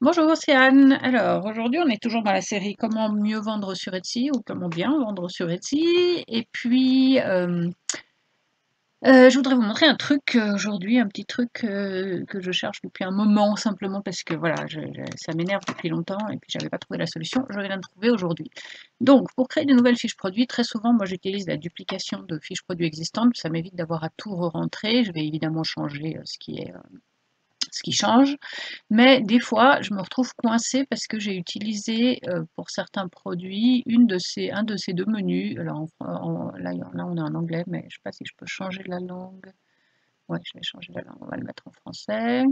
Bonjour, c'est Anne. Alors, aujourd'hui, on est toujours dans la série Comment mieux vendre sur Etsy ou Comment bien vendre sur Etsy. Et puis, je voudrais vous montrer un truc aujourd'hui, un petit truc que je cherche depuis un moment, simplement parce que voilà, ça m'énerve depuis longtemps et puis j'avais pas trouvé la solution. Je viens de trouver aujourd'hui. Donc, pour créer de nouvelles fiches produits, très souvent, moi j'utilise la duplication de fiches produits existantes. Ça m'évite d'avoir à tout re-rentrer. Je vais évidemment changer ce qui change. Mais des fois, je me retrouve coincée parce que j'ai utilisé pour certains produits un de ces deux menus. Alors là, on est en anglais, mais je ne sais pas si je peux changer la langue. Ouais, je vais changer la langue, on va le mettre en français.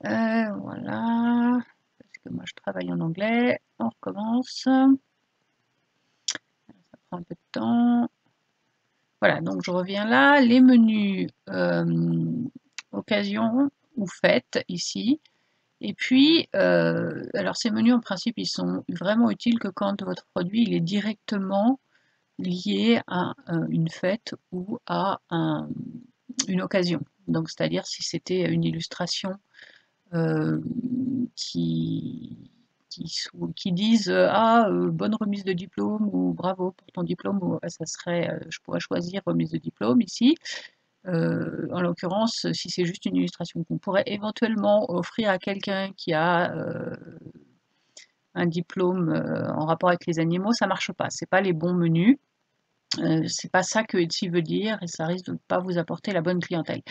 Voilà, parce que moi je travaille en anglais. On recommence. Ça prend un peu de temps. Voilà, donc je reviens là. Les menus occasion ou fête ici. Et puis, alors ces menus en principe, ils sont vraiment utiles que quand votre produit il est directement lié à une fête ou à une occasion. Donc, c'est-à-dire si c'était une illustration euh, qui, qui disent ah bonne remise de diplôme ou bravo pour ton diplôme, ou ça serait je pourrais choisir remise de diplôme ici. En l'occurrence, si c'est juste une illustration qu'on pourrait éventuellement offrir à quelqu'un qui a un diplôme en rapport avec les animaux, ça marche pas. C'est pas les bons menus. C'est pas ça que Etsy veut dire et ça risque de ne pas vous apporter la bonne clientèle.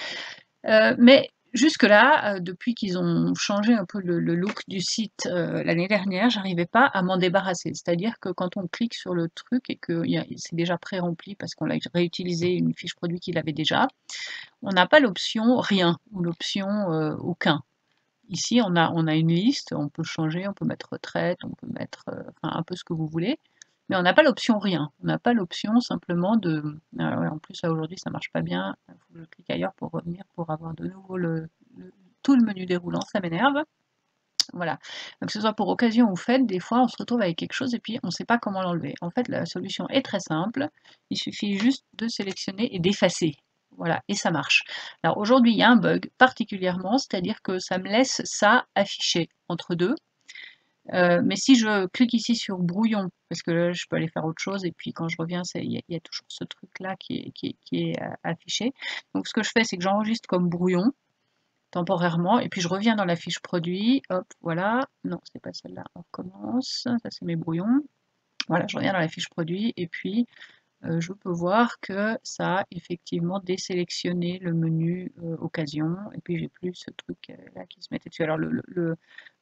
Mais jusque-là, depuis qu'ils ont changé un peu le look du site l'année dernière, j'arrivais pas à m'en débarrasser. C'est-à-dire que quand on clique sur le truc et que c'est déjà pré-rempli parce qu'on a réutilisé une fiche produit qu'il avait déjà, on n'a pas l'option rien ou l'option aucun. Ici, on a une liste, on peut changer, on peut mettre retraite, on peut mettre enfin, un peu ce que vous voulez, mais on n'a pas l'option rien. On n'a pas l'option simplement de. Ouais, en plus, là aujourd'hui, ça marche pas bien. Il faut que je clique ailleurs pour revenir pour avoir de nouveau tout le menu déroulant. Ça m'énerve. Voilà. Donc, que ce soit pour occasion ou fête, des fois, on se retrouve avec quelque chose et puis on ne sait pas comment l'enlever. En fait, la solution est très simple. Il suffit juste de sélectionner et d'effacer. Voilà, et ça marche. Alors aujourd'hui, il y a un bug particulièrement, c'est-à-dire que ça me laisse ça affiché entre deux. Mais si je clique ici sur brouillon, parce que là, je peux aller faire autre chose, et puis quand je reviens, il y a toujours ce truc-là qui est affiché. Donc ce que je fais, c'est que j'enregistre comme brouillon, temporairement, et puis je reviens dans la fiche produit, hop, voilà, non, c'est pas celle-là, on recommence, ça c'est mes brouillons, voilà, je reviens dans la fiche produit, et puis je peux voir que ça a effectivement désélectionné le menu occasion, et puis j'ai plus ce truc là qui se mettait dessus. Alors le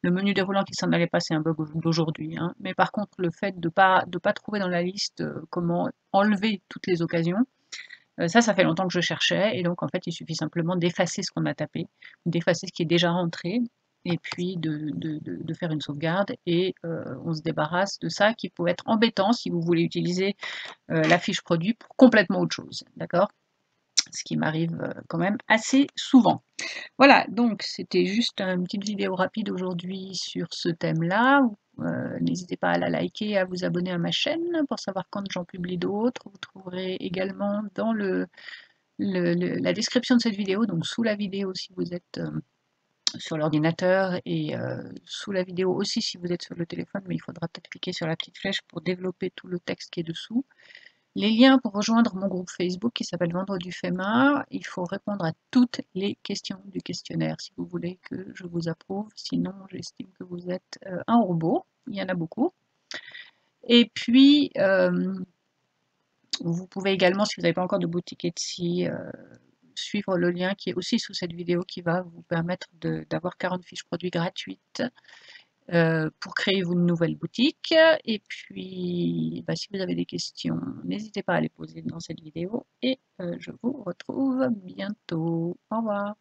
menu déroulant qui s'en allait pas, c'est un bug d'aujourd'hui, hein. Mais par contre le fait de pas trouver dans la liste comment enlever toutes les occasions, ça fait longtemps que je cherchais, et donc en fait il suffit simplement d'effacer ce qu'on a tapé, d'effacer ce qui est déjà rentré, et puis de faire une sauvegarde, et on se débarrasse de ça qui peut être embêtant si vous voulez utiliser la fiche produit pour complètement autre chose, d'accord? Ce qui m'arrive quand même assez souvent. Voilà, donc c'était juste une petite vidéo rapide aujourd'hui sur ce thème-là. N'hésitez pas à la liker et à vous abonner à ma chaîne pour savoir quand j'en publie d'autres. Vous trouverez également dans la description de cette vidéo, donc sous la vidéo si vous êtes sur l'ordinateur, et sous la vidéo aussi si vous êtes sur le téléphone, mais il faudra peut-être cliquer sur la petite flèche pour développer tout le texte qui est dessous. Les liens pour rejoindre mon groupe Facebook qui s'appelle Vendre du FEMA. Il faut répondre à toutes les questions du questionnaire si vous voulez que je vous approuve. Sinon, j'estime que vous êtes un robot. Il y en a beaucoup. Et puis, vous pouvez également, si vous n'avez pas encore de boutique Etsy, suivre le lien qui est aussi sous cette vidéo qui va vous permettre d'avoir 40 fiches produits gratuites pour créer une nouvelle boutique. Et puis, bah, si vous avez des questions, n'hésitez pas à les poser dans cette vidéo et je vous retrouve bientôt. Au revoir.